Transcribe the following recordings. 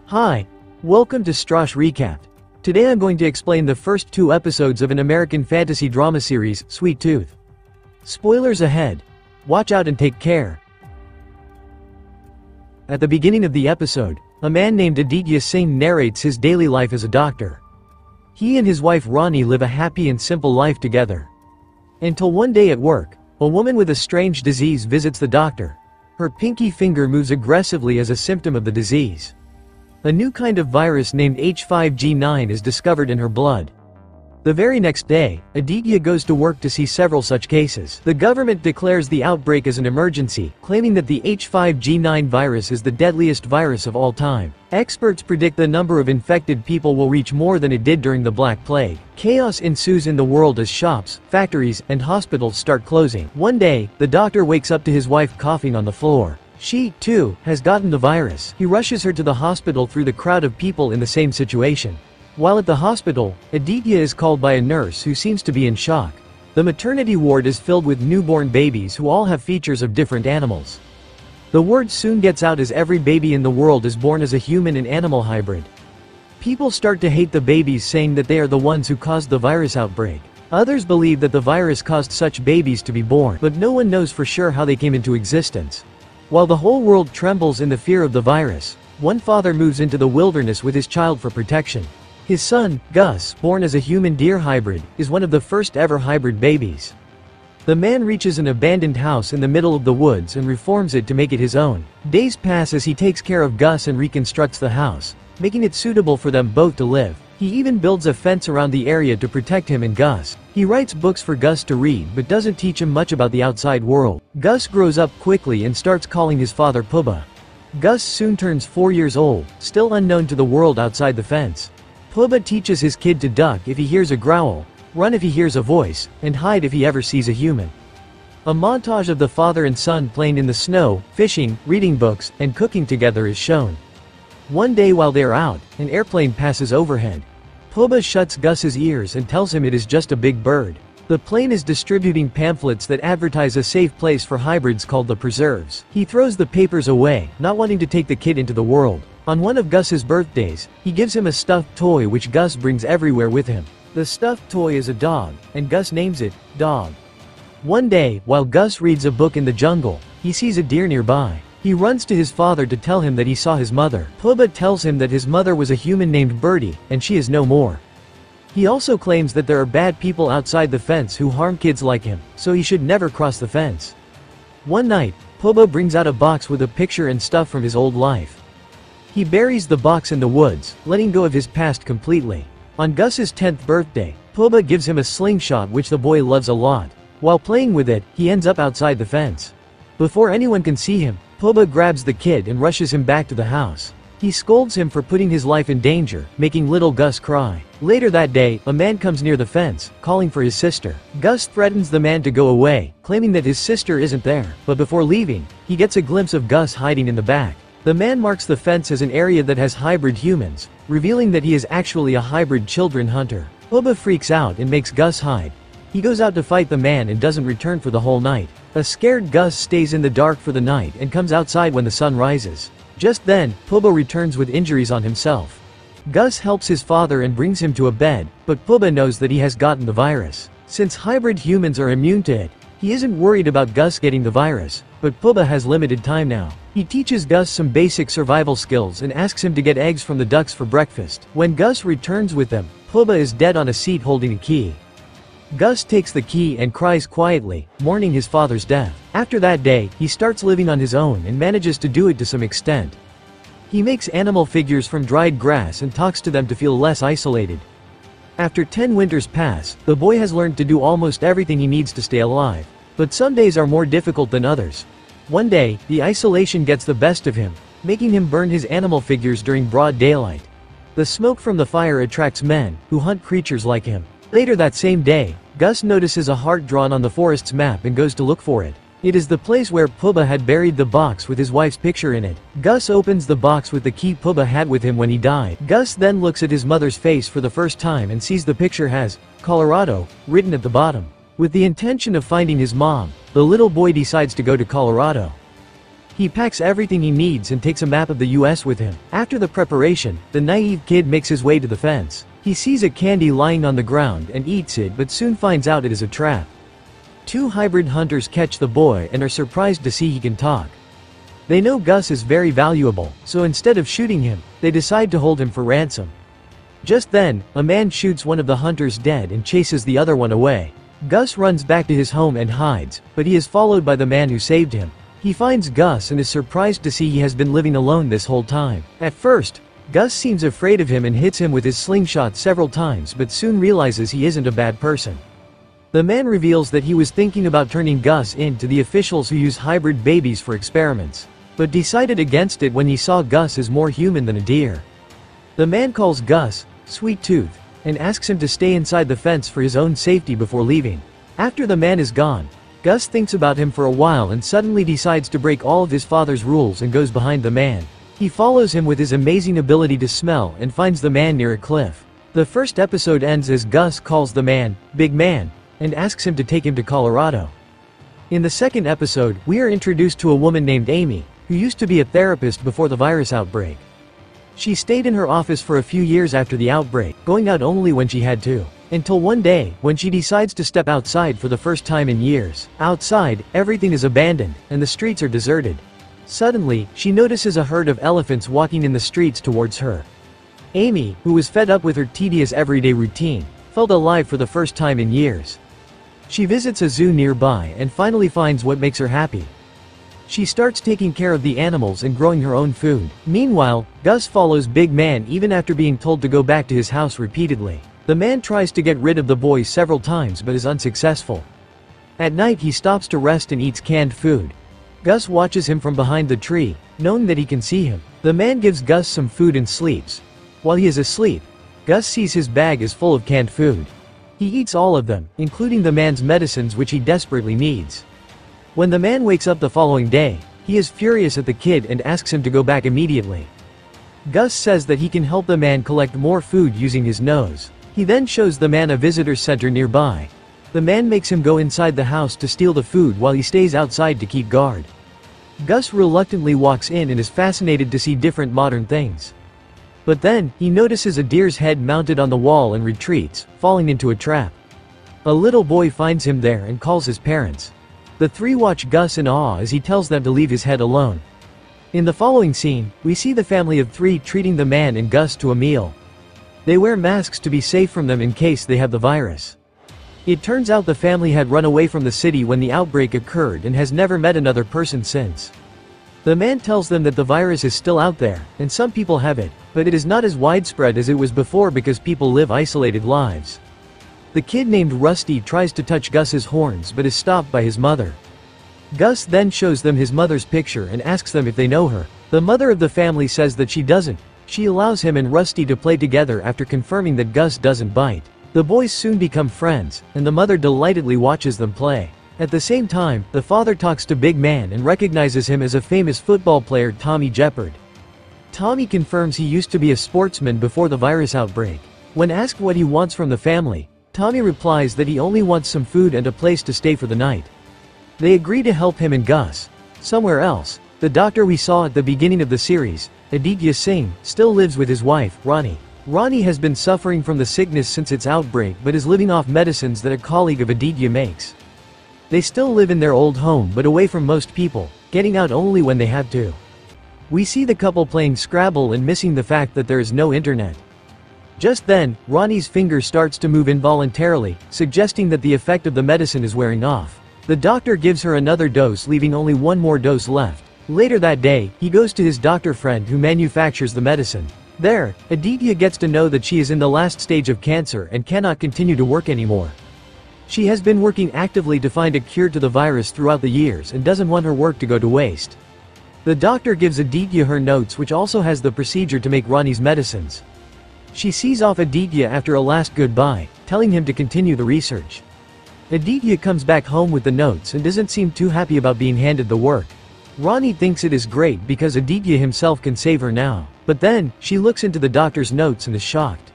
Hi, welcome to Starz Recap. Today I'm going to explain the first 2 episodes of an American fantasy drama series, Sweet Tooth. Spoilers ahead. Watch out and take care. At the beginning of the episode, a man named Aditya Singh narrates his daily life as a doctor. He and his wife Ronnie live a happy and simple life together. Until one day at work, a woman with a strange disease visits the doctor. Her pinky finger moves aggressively as a symptom of the disease. A new kind of virus named H5G9 is discovered in her blood. The very next day, Aditya goes to work to see several such cases. The government declares the outbreak as an emergency, claiming that the H5G9 virus is the deadliest virus of all time. Experts predict the number of infected people will reach more than it did during the Black Plague. Chaos ensues in the world as shops, factories, and hospitals start closing. One day, the doctor wakes up to his wife coughing on the floor. She, too, has gotten the virus. He rushes her to the hospital through the crowd of people in the same situation. While at the hospital, Aditya is called by a nurse who seems to be in shock. The maternity ward is filled with newborn babies who all have features of different animals. The word soon gets out as every baby in the world is born as a human and animal hybrid. People start to hate the babies, saying that they are the ones who caused the virus outbreak. Others believe that the virus caused such babies to be born, but no one knows for sure how they came into existence. While the whole world trembles in the fear of the virus, one father moves into the wilderness with his child for protection. His son, Gus, born as a human-deer hybrid, is one of the first ever hybrid babies. The man reaches an abandoned house in the middle of the woods and reforms it to make it his own. Days pass as he takes care of Gus and reconstructs the house, making it suitable for them both to live. He even builds a fence around the area to protect him and Gus. He writes books for Gus to read but doesn't teach him much about the outside world. Gus grows up quickly and starts calling his father Pubba. Gus soon turns 4 years old, still unknown to the world outside the fence. Pubba teaches his kid to duck if he hears a growl, run if he hears a voice, and hide if he ever sees a human. A montage of the father and son playing in the snow, fishing, reading books, and cooking together is shown. One day while they are out, an airplane passes overhead. Pubba shuts Gus's ears and tells him it is just a big bird. The plane is distributing pamphlets that advertise a safe place for hybrids called the preserves. He throws the papers away, not wanting to take the kid into the world. On one of Gus's birthdays, he gives him a stuffed toy which Gus brings everywhere with him. The stuffed toy is a dog, and Gus names it, Dog. One day, while Gus reads a book in the jungle, he sees a deer nearby. He runs to his father to tell him that he saw his mother. Pubba tells him that his mother was a human named Birdie, and she is no more. He also claims that there are bad people outside the fence who harm kids like him, so he should never cross the fence. One night, Pubba brings out a box with a picture and stuff from his old life. He buries the box in the woods, letting go of his past completely. On Gus's 10th birthday, Pubba gives him a slingshot which the boy loves a lot. While playing with it, he ends up outside the fence. Before anyone can see him, Pubba grabs the kid and rushes him back to the house. He scolds him for putting his life in danger, making little Gus cry. Later that day, a man comes near the fence, calling for his sister. Gus threatens the man to go away, claiming that his sister isn't there, but before leaving, he gets a glimpse of Gus hiding in the back. The man marks the fence as an area that has hybrid humans, revealing that he is actually a hybrid children hunter. Pubba freaks out and makes Gus hide. He goes out to fight the man and doesn't return for the whole night. A scared Gus stays in the dark for the night and comes outside when the sun rises. Just then, Pubba returns with injuries on himself. Gus helps his father and brings him to a bed, but Pubba knows that he has gotten the virus. Since hybrid humans are immune to it, he isn't worried about Gus getting the virus, but Pubba has limited time now. He teaches Gus some basic survival skills and asks him to get eggs from the ducks for breakfast. When Gus returns with them, Pubba is dead on a seat holding a key. Gus takes the key and cries quietly, mourning his father's death. After that day, he starts living on his own and manages to do it to some extent. He makes animal figures from dried grass and talks to them to feel less isolated. After 10 winters pass, the boy has learned to do almost everything he needs to stay alive. But some days are more difficult than others. One day, the isolation gets the best of him, making him burn his animal figures during broad daylight. The smoke from the fire attracts men, who hunt creatures like him. Later that same day, Gus notices a heart drawn on the forest's map and goes to look for it. It is the place where Pubba had buried the box with his wife's picture in it. Gus opens the box with the key Pubba had with him when he died. Gus then looks at his mother's face for the first time and sees the picture has, Colorado, written at the bottom. With the intention of finding his mom, the little boy decides to go to Colorado. He packs everything he needs and takes a map of the US with him. After the preparation, the naive kid makes his way to the fence. He sees a candy lying on the ground and eats it, but soon finds out it is a trap. Two hybrid hunters catch the boy and are surprised to see he can talk. They know Gus is very valuable, so instead of shooting him, they decide to hold him for ransom. Just then, a man shoots one of the hunters dead and chases the other one away. Gus runs back to his home and hides, but he is followed by the man who saved him. He finds Gus and is surprised to see he has been living alone this whole time. At first, Gus seems afraid of him and hits him with his slingshot several times, but soon realizes he isn't a bad person. The man reveals that he was thinking about turning Gus in to the officials who use hybrid babies for experiments, but decided against it when he saw Gus as more human than a deer. The man calls Gus Sweet Tooth and asks him to stay inside the fence for his own safety before leaving. After the man is gone, Gus thinks about him for a while and suddenly decides to break all of his father's rules and goes behind the man. He follows him with his amazing ability to smell and finds the man near a cliff. The first episode ends as Gus calls the man Big Man and asks him to take him to Colorado. In the second episode, we are introduced to a woman named Amy, who used to be a therapist before the virus outbreak. She stayed in her office for a few years after the outbreak, going out only when she had to. Until one day, when she decides to step outside for the first time in years. Outside, everything is abandoned, and the streets are deserted. Suddenly, she notices a herd of elephants walking in the streets towards her. Amy, who was fed up with her tedious everyday routine, felt alive for the first time in years. She visits a zoo nearby and finally finds what makes her happy. She starts taking care of the animals and growing her own food. Meanwhile, Gus follows Big Man even after being told to go back to his house repeatedly. The man tries to get rid of the boy several times but is unsuccessful. At night he stops to rest and eats canned food. Gus watches him from behind the tree, knowing that he can see him. The man gives Gus some food and sleeps. While he is asleep, Gus sees his bag is full of canned food. He eats all of them, including the man's medicines which he desperately needs. When the man wakes up the following day, he is furious at the kid and asks him to go back immediately. Gus says that he can help the man collect more food using his nose. He then shows the man a visitor center nearby. The man makes him go inside the house to steal the food while he stays outside to keep guard. Gus reluctantly walks in and is fascinated to see different modern things. But then, he notices a deer's head mounted on the wall and retreats, falling into a trap. A little boy finds him there and calls his parents. The three watch Gus in awe as he tells them to leave his head alone. In the following scene, we see the family of three treating the man and Gus to a meal. They wear masks to be safe from them in case they have the virus. It turns out the family had run away from the city when the outbreak occurred and has never met another person since. The man tells them that the virus is still out there, and some people have it, but it is not as widespread as it was before because people live isolated lives. The kid named Rusty tries to touch Gus's horns but is stopped by his mother. Gus then shows them his mother's picture and asks them if they know her. The mother of the family says that she doesn't. She allows him and Rusty to play together after confirming that Gus doesn't bite. The boys soon become friends, and the mother delightedly watches them play. At the same time, the father talks to Big Man and recognizes him as a famous football player, Tommy Jeppard. Tommy confirms he used to be a sportsman before the virus outbreak. When asked what he wants from the family, Tommy replies that he only wants some food and a place to stay for the night. They agree to help him and Gus. Somewhere else, the doctor we saw at the beginning of the series, Aditya Singh, still lives with his wife, Ronnie. Ronnie has been suffering from the sickness since its outbreak but is living off medicines that a colleague of Aditya makes. They still live in their old home but away from most people, getting out only when they have to. We see the couple playing Scrabble and missing the fact that there is no internet. Just then, Ronnie's finger starts to move involuntarily, suggesting that the effect of the medicine is wearing off. The doctor gives her another dose, leaving only one more dose left. Later that day, he goes to his doctor friend who manufactures the medicine. There, Aditya gets to know that she is in the last stage of cancer and cannot continue to work anymore. She has been working actively to find a cure to the virus throughout the years and doesn't want her work to go to waste. The doctor gives Aditya her notes, which also has the procedure to make Ronnie's medicines. She sees off Aditya after a last goodbye, telling him to continue the research. Aditya comes back home with the notes and doesn't seem too happy about being handed the work. Ronnie thinks it is great because Aditya himself can save her now. But then, she looks into the doctor's notes and is shocked.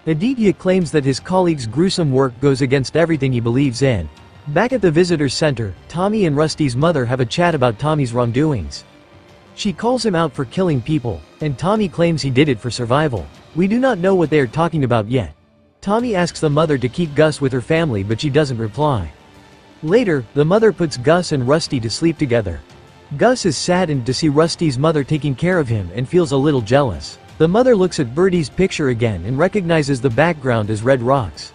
Aditya claims that his colleague's gruesome work goes against everything he believes in. Back at the visitor's center, Tommy and Rusty's mother have a chat about Tommy's wrongdoings. She calls him out for killing people, and Tommy claims he did it for survival. We do not know what they are talking about yet. Tommy asks the mother to keep Gus with her family, but she doesn't reply. Later, the mother puts Gus and Rusty to sleep together. Gus is saddened to see Rusty's mother taking care of him and feels a little jealous. The mother looks at Birdie's picture again and recognizes the background as red rocks.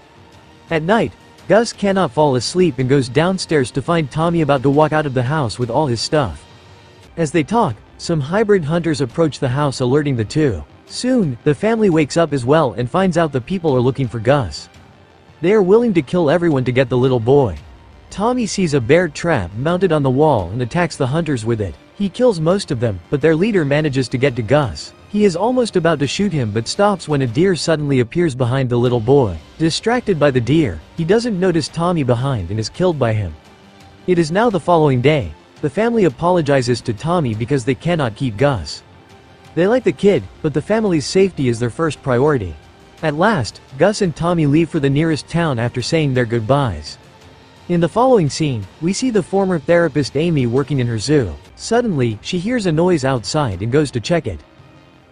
At night, Gus cannot fall asleep and goes downstairs to find Tommy about to walk out of the house with all his stuff. As they talk, some hybrid hunters approach the house, alerting the two. Soon, the family wakes up as well and finds out the people are looking for Gus. They are willing to kill everyone to get the little boy. Tommy sees a bear trap mounted on the wall and attacks the hunters with it. He kills most of them, but their leader manages to get to Gus. He is almost about to shoot him but stops when a deer suddenly appears behind the little boy. Distracted by the deer, he doesn't notice Tommy behind and is killed by him. It is now the following day. The family apologizes to Tommy because they cannot keep Gus. They like the kid, but the family's safety is their first priority. At last, Gus and Tommy leave for the nearest town after saying their goodbyes. In the following scene, we see the former therapist Amy working in her zoo. Suddenly, she hears a noise outside and goes to check it.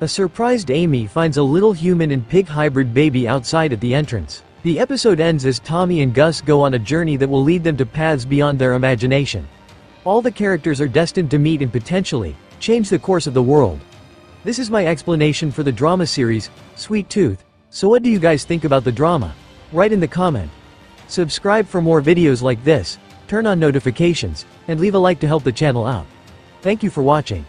A surprised Amy finds a little human and pig hybrid baby outside at the entrance. The episode ends as Tommy and Gus go on a journey that will lead them to paths beyond their imagination. All the characters are destined to meet and potentially change the course of the world. This is my explanation for the drama series, Sweet Tooth. So what do you guys think about the drama? Write in the comment. Subscribe for more videos like this, turn on notifications, and leave a like to help the channel out. Thank you for watching.